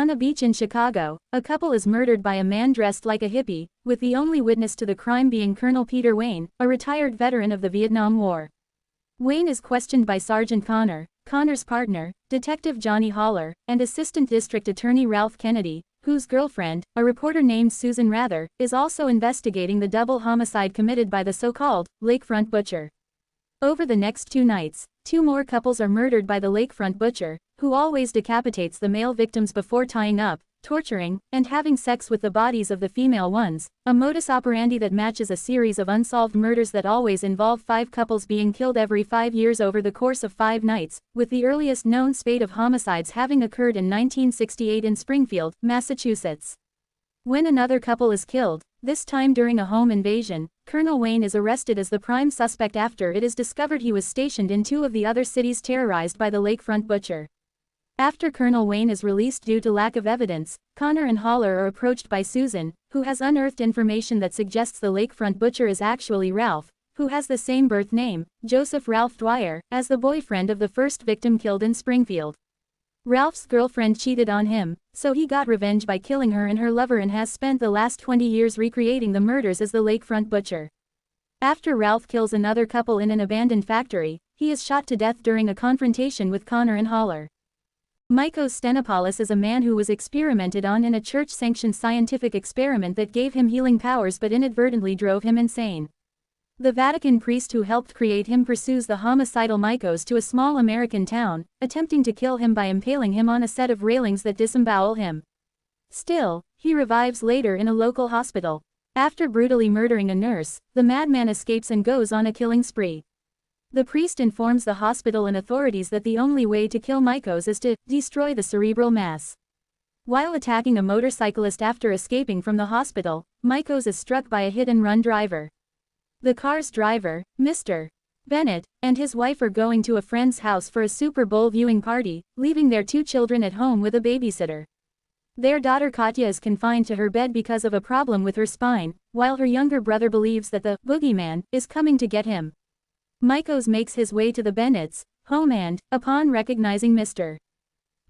On a beach in Chicago, a couple is murdered by a man dressed like a hippie, with the only witness to the crime being Colonel Peter Wayne, a retired veteran of the Vietnam War. Wayne is questioned by Sergeant Connor, Connor's partner, Detective Johnny Haller, and Assistant District Attorney Ralph Kennedy, whose girlfriend, a reporter named Susan Rather, is also investigating the double homicide committed by the so-called Lakefront Butcher. Over the next 2 nights, 2 more couples are murdered by the Lakefront Butcher, who always decapitates the male victims before tying up, torturing, and having sex with the bodies of the female ones, a modus operandi that matches a series of unsolved murders that always involve 5 couples being killed every 5 years over the course of 5 nights, with the earliest known spate of homicides having occurred in 1968 in Springfield, Massachusetts. When another couple is killed, this time during a home invasion, Colonel Wayne is arrested as the prime suspect after it is discovered he was stationed in 2 of the other cities terrorized by the Lakefront Butcher. After Colonel Wayne is released due to lack of evidence, Connor and Haller are approached by Susan, who has unearthed information that suggests the Lakefront Butcher is actually Ralph, who has the same birth name, Joseph Ralph Dwyer, as the boyfriend of the first victim killed in Springfield. Ralph's girlfriend cheated on him, so he got revenge by killing her and her lover and has spent the last 20 years recreating the murders as the Lakefront Butcher. After Ralph kills another couple in an abandoned factory, he is shot to death during a confrontation with Connor and Haller. Michael Stenopoulos is a man who was experimented on in a church-sanctioned scientific experiment that gave him healing powers but inadvertently drove him insane. The Vatican priest who helped create him pursues the homicidal Michael to a small American town, attempting to kill him by impaling him on a set of railings that disembowel him. Still, he revives later in a local hospital. After brutally murdering a nurse, the madman escapes and goes on a killing spree. The priest informs the hospital and authorities that the only way to kill Michael is to destroy the cerebral mass. While attacking a motorcyclist after escaping from the hospital, Michael is struck by a hit-and-run driver. The car's driver, Mr. Bennett, and his wife are going to a friend's house for a Super Bowl viewing party, leaving their 2 children at home with a babysitter. Their daughter Katya is confined to her bed because of a problem with her spine, while her younger brother believes that the boogeyman is coming to get him. Michael makes his way to the Bennett's home and, upon recognizing Mr.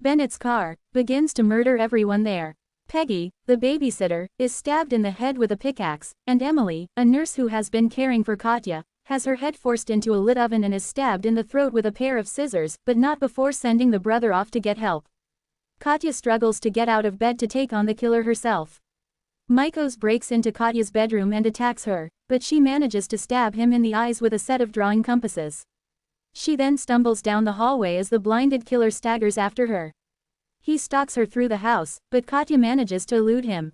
Bennett's car, begins to murder everyone there. Peggy, the babysitter, is stabbed in the head with a pickaxe, and Emily, a nurse who has been caring for Katya, has her head forced into a lit oven and is stabbed in the throat with a pair of scissors, but not before sending the brother off to get help. Katya struggles to get out of bed to take on the killer herself. Michael breaks into Katya's bedroom and attacks her, but she manages to stab him in the eyes with a set of drawing compasses. She then stumbles down the hallway as the blinded killer staggers after her. He stalks her through the house, but Katya manages to elude him.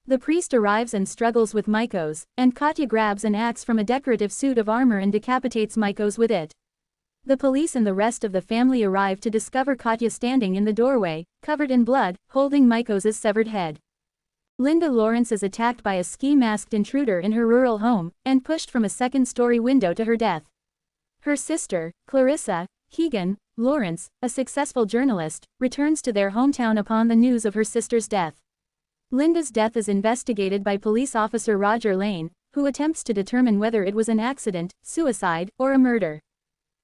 The priest arrives and struggles with Michael, and Katya grabs an axe from a decorative suit of armor and decapitates Michael with it. The police and the rest of the family arrive to discover Katya standing in the doorway, covered in blood, holding Michael's severed head. Linda Lawrence is attacked by a ski-masked intruder in her rural home, and pushed from a second-story window to her death. Her sister, Clarissa Keegan Lawrence, a successful journalist, returns to their hometown upon the news of her sister's death. Linda's death is investigated by police officer Roger Lane, who attempts to determine whether it was an accident, suicide, or a murder.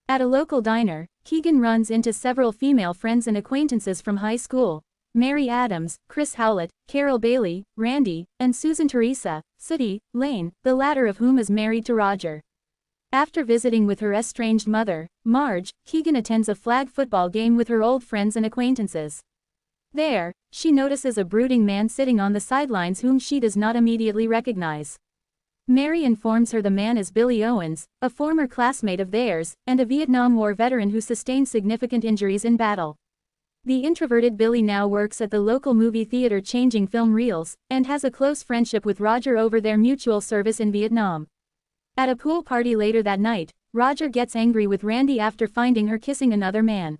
At a local diner, Keegan runs into several female friends and acquaintances from high school: Mary Adams, Chris Howlett, Carol Bailey, Randy, and Susan Teresa Sooty Lane, the latter of whom is married to Roger. After visiting with her estranged mother, Marge, Keegan attends a flag football game with her old friends and acquaintances. There, she notices a brooding man sitting on the sidelines whom she does not immediately recognize. Mary informs her the man is Billy Owens, a former classmate of theirs, and a Vietnam War veteran who sustained significant injuries in battle. The introverted Billy now works at the local movie theater changing film reels, and has a close friendship with Roger over their mutual service in Vietnam. At a pool party later that night, Roger gets angry with Randy after finding her kissing another man.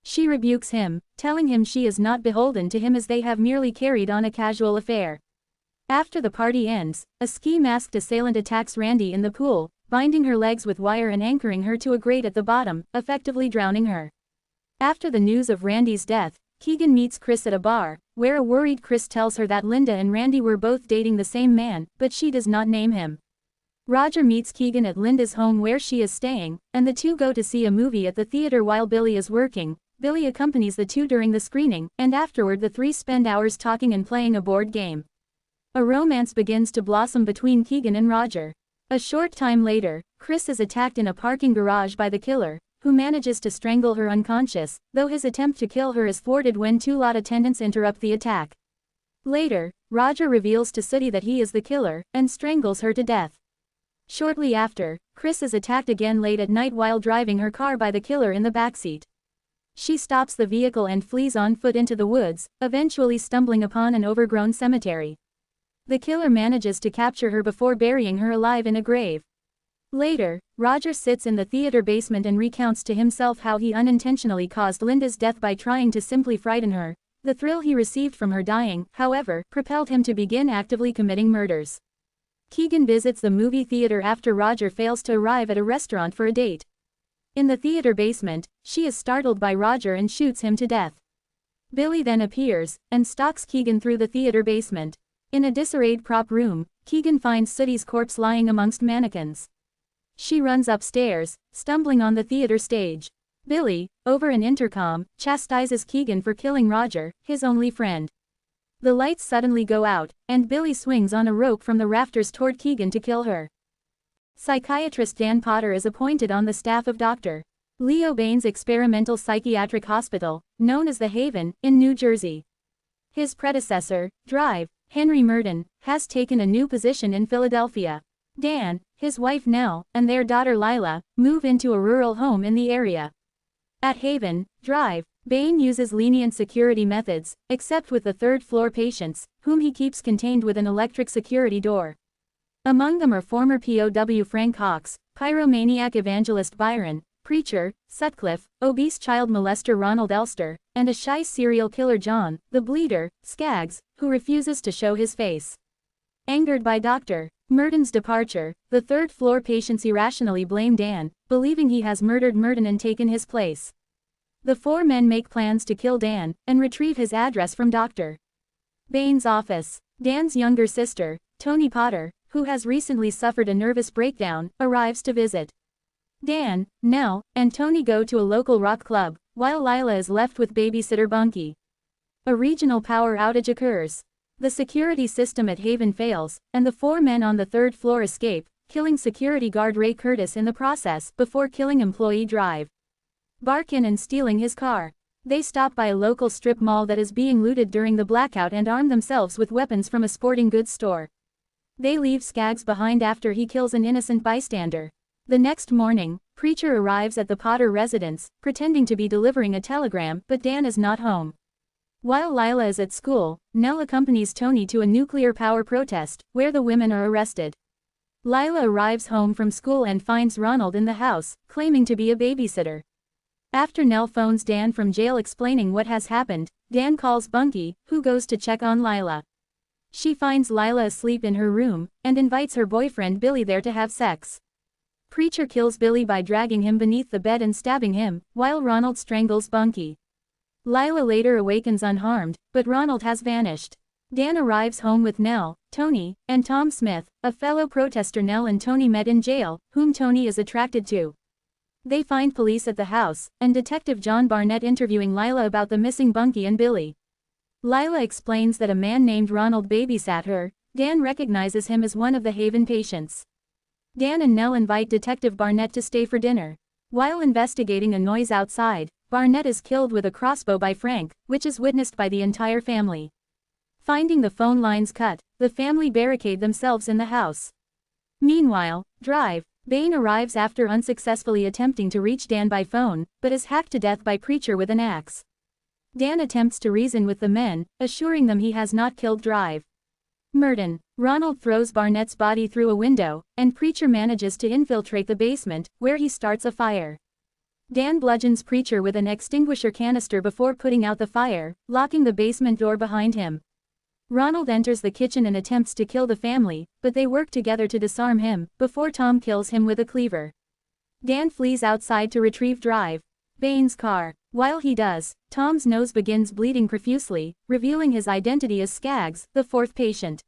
She rebukes him, telling him she is not beholden to him as they have merely carried on a casual affair. After the party ends, a ski-masked assailant attacks Randy in the pool, binding her legs with wire and anchoring her to a grate at the bottom, effectively drowning her. After the news of Randy's death, Keegan meets Chris at a bar, where a worried Chris tells her that Linda and Randy were both dating the same man, but she does not name him. Roger meets Keegan at Linda's home where she is staying, and the two go to see a movie at the theater while Billy is working, Billy accompanies the two during the screening, and afterward the three spend hours talking and playing a board game. A romance begins to blossom between Keegan and Roger. A short time later, Chris is attacked in a parking garage by the killer, who manages to strangle her unconscious, though his attempt to kill her is thwarted when two lot attendants interrupt the attack. Later, Roger reveals to Sooty that he is the killer, and strangles her to death. Shortly after, Chris is attacked again late at night while driving her car by the killer in the backseat. She stops the vehicle and flees on foot into the woods, eventually stumbling upon an overgrown cemetery. The killer manages to capture her before burying her alive in a grave. Later, Roger sits in the theater basement and recounts to himself how he unintentionally caused Linda's death by trying to simply frighten her. The thrill he received from her dying, however, propelled him to begin actively committing murders. Keegan visits the movie theater after Roger fails to arrive at a restaurant for a date. In the theater basement, she is startled by Roger and shoots him to death. Billy then appears, and stalks Keegan through the theater basement. In a disarrayed prop room, Keegan finds Sooty's corpse lying amongst mannequins. She runs upstairs, stumbling on the theater stage. Billy, over an intercom, chastises Keegan for killing Roger, his only friend. The lights suddenly go out, and Billy swings on a rope from the rafters toward Keegan to kill her. Psychiatrist Dan Potter is appointed on the staff of Dr. Leo Bain's experimental psychiatric hospital, known as the Haven, in New Jersey. His predecessor, Drive, Henry Murden, has taken a new position in Philadelphia. Dan, his wife Nell, and their daughter Lila, move into a rural home in the area. At Haven, Drive, Bain uses lenient security methods, except with the third-floor patients, whom he keeps contained with an electric security door. Among them are former POW Frank Hawks, pyromaniac evangelist Byron, preacher, Sutcliffe, obese child molester Ronald Elster, and a shy serial killer John, the Bleeder, Skaggs, who refuses to show his face. Angered by Dr. Murden's departure, the third-floor patients irrationally blame Dan, believing he has murdered Murden and taken his place. The four men make plans to kill Dan, and retrieve his address from Dr. Bain's office. Dan's younger sister, Tony Potter, who has recently suffered a nervous breakdown, arrives to visit. Dan, Nell, and Tony go to a local rock club, while Lila is left with babysitter Bunky. A regional power outage occurs. The security system at Haven fails, and the four men on the third floor escape, killing security guard Ray Curtis in the process before killing employee Drive Barkin and stealing his car. They stop by a local strip mall that is being looted during the blackout and arm themselves with weapons from a sporting goods store. They leave Skaggs behind after he kills an innocent bystander. The next morning, Preacher arrives at the Potter residence, pretending to be delivering a telegram, but Dan is not home. While Lila is at school, Nell accompanies Tony to a nuclear power protest, where the women are arrested. Lila arrives home from school and finds Ronald in the house, claiming to be a babysitter. After Nell phones Dan from jail explaining what has happened, Dan calls Bunky, who goes to check on Lila. She finds Lila asleep in her room, and invites her boyfriend Billy there to have sex. Preacher kills Billy by dragging him beneath the bed and stabbing him, while Ronald strangles Bunky. Lila later awakens unharmed, but Ronald has vanished. Dan arrives home with Nell, Tony, and Tom Smith, a fellow protester Nell and Tony met in jail, whom Tony is attracted to. They find police at the house, and Detective John Barnett interviewing Lila about the missing Bunky and Billy. Lila explains that a man named Ronald babysat her. Dan recognizes him as one of the Haven patients. Dan and Nell invite Detective Barnett to stay for dinner. While investigating a noise outside, Barnett is killed with a crossbow by Frank, which is witnessed by the entire family. Finding the phone lines cut, the family barricade themselves in the house. Meanwhile, Drive Bain arrives after unsuccessfully attempting to reach Dan by phone, but is hacked to death by Preacher with an axe. Dan attempts to reason with the men, assuring them he has not killed Drive Murden. Ronald throws Barnett's body through a window, and Preacher manages to infiltrate the basement, where he starts a fire. Dan bludgeons Preacher with an extinguisher canister before putting out the fire, locking the basement door behind him. Ronald enters the kitchen and attempts to kill the family, but they work together to disarm him, before Tom kills him with a cleaver. Dan flees outside to retrieve Drive Bain's car. While he does, Tom's nose begins bleeding profusely, revealing his identity as Skaggs, the fourth patient.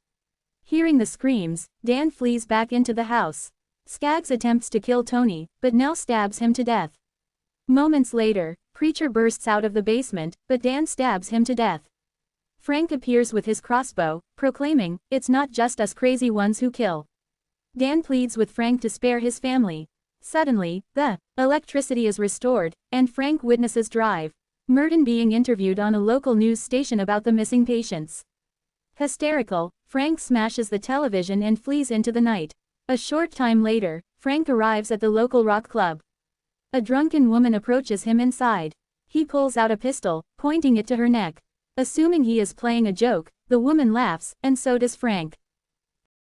Hearing the screams, Dan flees back into the house. Skaggs attempts to kill Tony, but Nell stabs him to death. Moments later, Preacher bursts out of the basement, but Dan stabs him to death. Frank appears with his crossbow, proclaiming, "It's not just us crazy ones who kill." Dan pleads with Frank to spare his family. Suddenly, the electricity is restored, and Frank witnesses Drive Merton being interviewed on a local news station about the missing patients. Hysterical, Frank smashes the television and flees into the night. A short time later, Frank arrives at the local rock club. A drunken woman approaches him inside. He pulls out a pistol, pointing it to her neck. Assuming he is playing a joke, the woman laughs, and so does Frank.